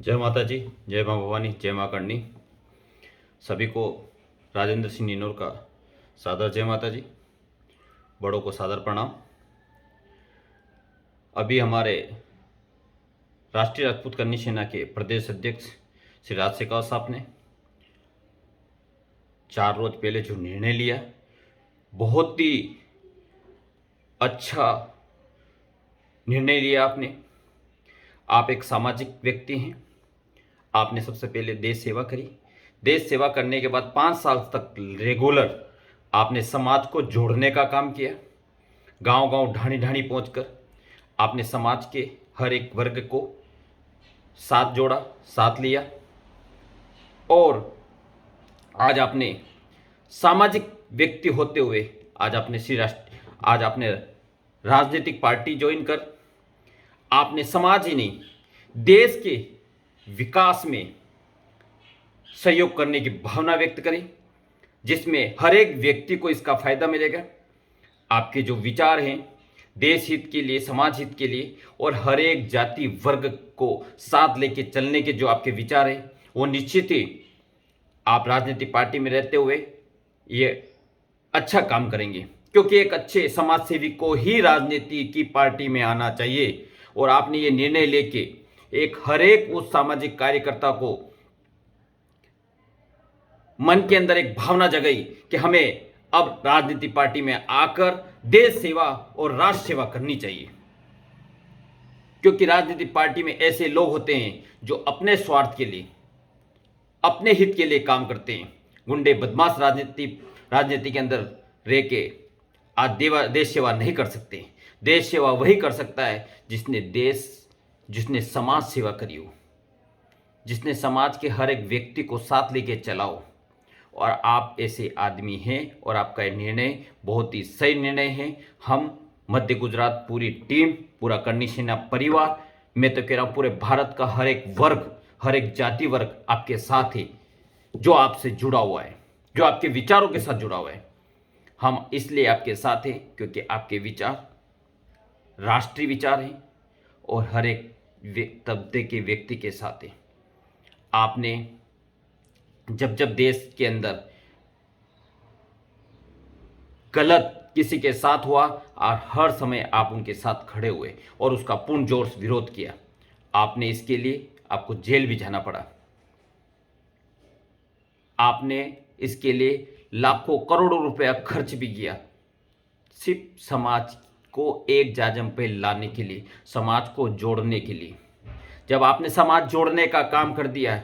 जय माता जी, जय माँ भवानी, जय माँ करणी। सभी को राजेंद्र सिंह निनोर का सादर जय माता जी। बड़ों को सादर प्रणाम। अभी हमारे राष्ट्रीय राजपूत कन्या सेना के प्रदेश अध्यक्ष श्री राज शेखावत साहब ने 4 रोज पहले जो निर्णय लिया, बहुत ही अच्छा निर्णय लिया आपने। आप एक सामाजिक व्यक्ति हैं। आपने सबसे पहले देश सेवा करी। देश सेवा करने के बाद 5 साल तक रेगुलर आपने समाज को जोड़ने का काम किया। गांव-गांव, ढाणी-ढाणी पहुंचकर आपने समाज के हर एक वर्ग को साथ जोड़ा, साथ लिया। और आज आपने सामाजिक व्यक्ति होते हुए आज आपने राजनीतिक पार्टी ज्वाइन कर आपने समाज ही नहीं, देश के विकास में सहयोग करने की भावना व्यक्त करी, जिसमें हर एक व्यक्ति को इसका फायदा मिलेगा। आपके जो विचार हैं देश हित के लिए, समाज हित के लिए और हर एक जाति वर्ग को साथ लेके चलने के जो आपके विचार हैं, वो निश्चित ही आप राजनीतिक पार्टी में रहते हुए ये अच्छा काम करेंगे, क्योंकि एक अच्छे समाज सेवी को ही राजनीति की पार्टी में आना चाहिए। और आपने ये निर्णय लेके एक हर एक उस सामाजिक कार्यकर्ता को मन के अंदर एक भावना जगाई कि हमें अब राजनीति पार्टी में आकर देश सेवा और राष्ट्र सेवा करनी चाहिए। क्योंकि राजनीति पार्टी में ऐसे लोग होते हैं जो अपने स्वार्थ के लिए, अपने हित के लिए काम करते हैं। गुंडे बदमाश राजनीति के अंदर रह के आज देश सेवा नहीं कर सकते। देश सेवा वही कर सकता है जिसने समाज सेवा करी हो, जिसने समाज के हर एक व्यक्ति को साथ लेके चलाओ। और आप ऐसे आदमी हैं और आपका ये निर्णय बहुत ही सही निर्णय है। हम मध्य गुजरात पूरी टीम, पूरा कन्या सेना परिवार, मैं तो कह रहा हूँ पूरे भारत का हर एक वर्ग, हर एक जाति वर्ग आपके साथ है, जो आपसे जुड़ा हुआ है, जो आपके विचारों के साथ जुड़ा हुआ है। हम इसलिए आपके साथ हैं क्योंकि आपके विचार राष्ट्रीय विचार हैं और हर एक तबके के व्यक्ति के साथ हैं। आपने जब देश के अंदर गलत किसी के साथ हुआ और हर समय आप उनके साथ खड़े हुए और उसका पूर्ण जोर से विरोध किया। आपने इसके लिए आपको जेल भी जाना पड़ा। आपने इसके लिए लाखों करोड़ों रुपया खर्च भी किया, सिर्फ समाज को एक जाजम पे लाने के लिए, समाज को जोड़ने के लिए। जब आपने समाज जोड़ने का काम कर दिया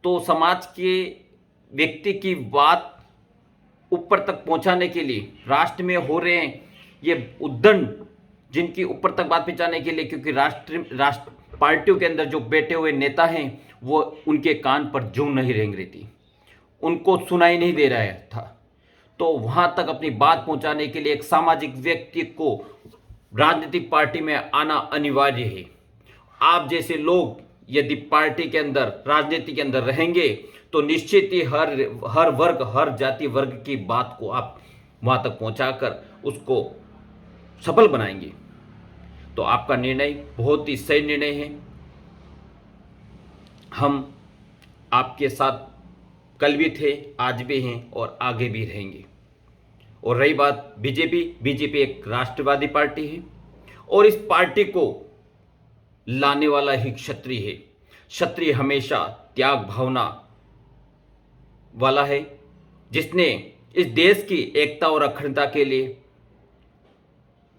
तो समाज के व्यक्ति की बात ऊपर तक पहुंचाने के लिए राष्ट्र में हो रहे हैं ये उद्दंड, जिनकी ऊपर तक बात पहुंचाने के लिए, क्योंकि राष्ट्र पार्टियों के अंदर जो बैठे हुए नेता हैं वो उनके कान पर जूं नहीं रेंग रही थी, उनको सुनाई नहीं दे रहा था। तो वहां तक अपनी बात पहुंचाने के लिए एक सामाजिक व्यक्ति को राजनीतिक पार्टी में आना अनिवार्य है। आप जैसे लोग यदि पार्टी के अंदर, राजनीति के अंदर रहेंगे तो निश्चित ही हर वर्ग, हर जाति वर्ग की बात को आप वहां तक पहुंचाकर उसको सफल बनाएंगे। तो आपका निर्णय बहुत ही सही निर्णय है। हम आपके साथ कल भी थे, आज भी हैं और आगे भी रहेंगे। और रही बात बीजेपी एक राष्ट्रवादी पार्टी है और इस पार्टी को लाने वाला ही क्षत्रिय है। क्षत्रिय हमेशा त्याग भावना वाला है, जिसने इस देश की एकता और अखंडता के लिए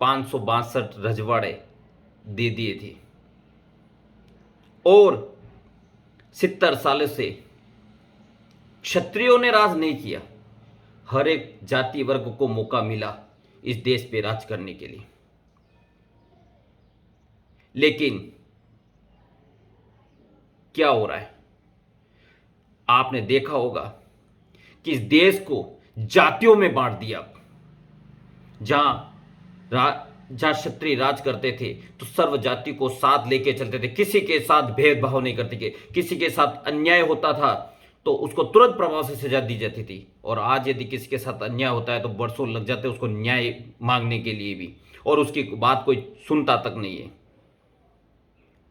562 रजवाड़े दे दिए थे और 70 सालों से क्षत्रियों ने राज नहीं किया। हर एक जाति वर्ग को मौका मिला इस देश पे राज करने के लिए, लेकिन क्या हो रहा है आपने देखा होगा कि इस देश को जातियों में बांट दिया। जहां क्षत्रिय राज करते थे तो सर्व जाति को साथ लेके चलते थे, किसी के साथ भेदभाव नहीं करते थे। किसी के साथ अन्याय होता था तो उसको तुरंत प्रभाव से सजा दी जाती थी, और आज यदि किसी के साथ अन्याय होता है तो बरसों लग जाते हैं उसको न्याय मांगने के लिए भी, और उसकी बात कोई सुनता तक नहीं है।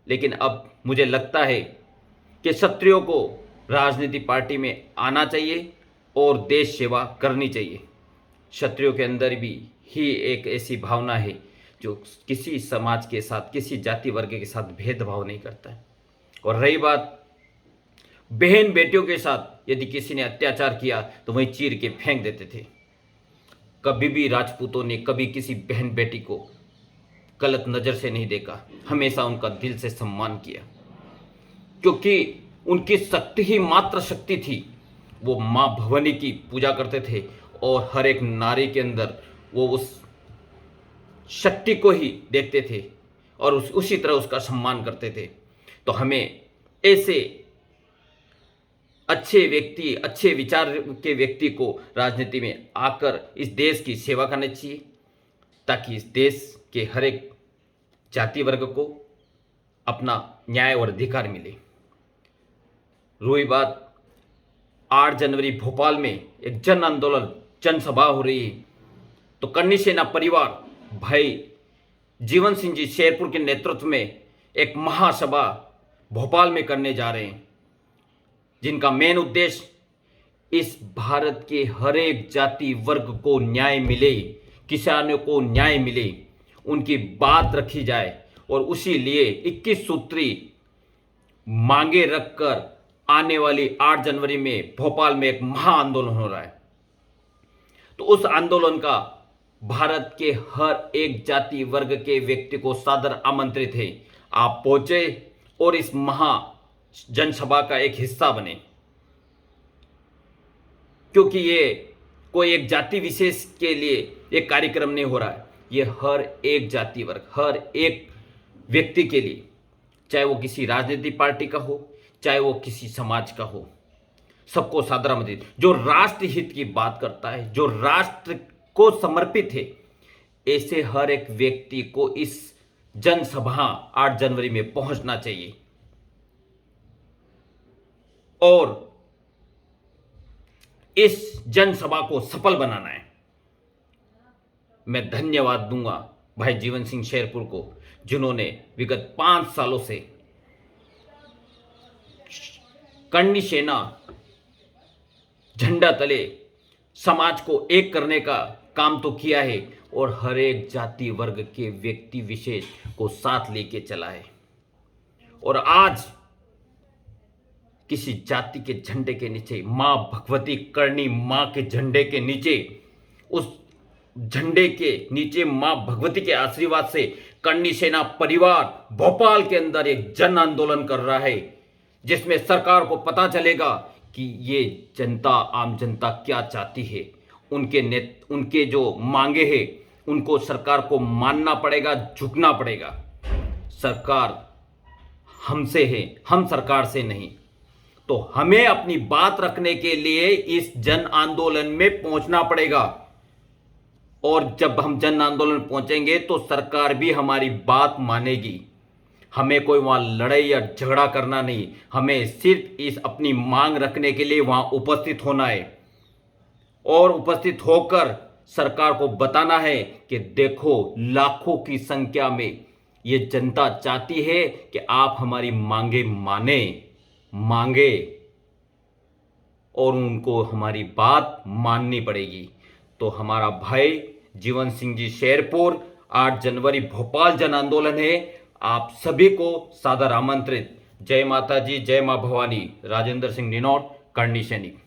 लेकिन अब मुझे लगता है कि क्षत्रियों को राजनीति पार्टी में आना चाहिए और देश सेवा करनी चाहिए। क्षत्रियों के अंदर भी ही एक ऐसी भावना है जो किसी समाज के साथ, किसी जाति वर्ग के साथ भेदभाव नहीं करता है। और रही बात बहन बेटियों के साथ, यदि किसी ने अत्याचार किया तो वहीं चीर के फेंक देते थे। कभी भी राजपूतों ने कभी किसी बहन बेटी को गलत नज़र से नहीं देखा, हमेशा उनका दिल से सम्मान किया, क्योंकि उनकी शक्ति ही मात्र शक्ति थी। वो माँ भवानी की पूजा करते थे और हर एक नारी के अंदर वो उस शक्ति को ही देखते थे और उसी तरह उसका सम्मान करते थे। तो हमें ऐसे अच्छे व्यक्ति, अच्छे विचार के व्यक्ति को राजनीति में आकर इस देश की सेवा करनी चाहिए, ताकि इस देश के हर एक जाति वर्ग को अपना न्याय और अधिकार मिले। रही बात 8 जनवरी भोपाल में एक जन आंदोलन, जनसभा हो रही है, तो करनी सेना परिवार भाई जीवन सिंह जी शेरपुर के नेतृत्व में एक महासभा भोपाल में करने जा रहे हैं, जिनका मेन उद्देश्य इस भारत के हर एक जाति वर्ग को न्याय मिले, किसानों को न्याय मिले, उनकी बात रखी जाए। और उसी लिए 21 सूत्री मांगे रखकर आने वाली 8 जनवरी में भोपाल में एक महा आंदोलन हो रहा है। तो उस आंदोलन का भारत के हर एक जाति वर्ग के व्यक्ति को सादर आमंत्रित है। आप पहुंचे और इस महा जनसभा का एक हिस्सा बने, क्योंकि ये कोई एक जाति विशेष के लिए एक कार्यक्रम नहीं हो रहा है, ये हर एक जाति वर्ग, हर एक व्यक्ति के लिए, चाहे वो किसी राजनीतिक पार्टी का हो, चाहे वो किसी समाज का हो, सबको सादर आमंत्रित। जो राष्ट्र हित की बात करता है, जो राष्ट्र को समर्पित है, ऐसे हर एक व्यक्ति को इस जनसभा 8 जनवरी में पहुंचना चाहिए और इस जनसभा को सफल बनाना है। मैं धन्यवाद दूंगा भाई जीवन सिंह शेरपुर को, जिन्होंने विगत 5 सालों से करनी सेना झंडा तले समाज को एक करने का काम तो किया है और हर एक जाति वर्ग के व्यक्ति विशेष को साथ लेके चला है। और आज किसी जाति के झंडे के नीचे, मां भगवती करनी मां के झंडे के नीचे, उस झंडे के नीचे मां भगवती के आशीर्वाद से करनी सेना परिवार भोपाल के अंदर एक जन आंदोलन कर रहा है, जिसमें सरकार को पता चलेगा कि ये जनता, आम जनता क्या चाहती है। उनके जो मांगे हैं उनको सरकार को मानना पड़ेगा, झुकना पड़ेगा। सरकार हमसे है, हम सरकार से नहीं। तो हमें अपनी बात रखने के लिए इस जन आंदोलन में पहुंचना पड़ेगा, और जब हम जन आंदोलन पहुंचेंगे तो सरकार भी हमारी बात मानेगी। हमें कोई वहां लड़ाई या झगड़ा करना नहीं, हमें सिर्फ इस अपनी मांग रखने के लिए वहां उपस्थित होना है और उपस्थित होकर सरकार को बताना है कि देखो, लाखों की संख्या में ये जनता चाहती है कि आप हमारी मांगे मांगे और उनको हमारी बात माननी पड़ेगी। तो हमारा भाई जीवन सिंह जी शेरपुर 8 जनवरी भोपाल जन आंदोलन है, आप सभी को सादर आमंत्रित। जय माता जी, जय मां भवानी। राजेंद्र सिंह निनौर, करनी सैनिक।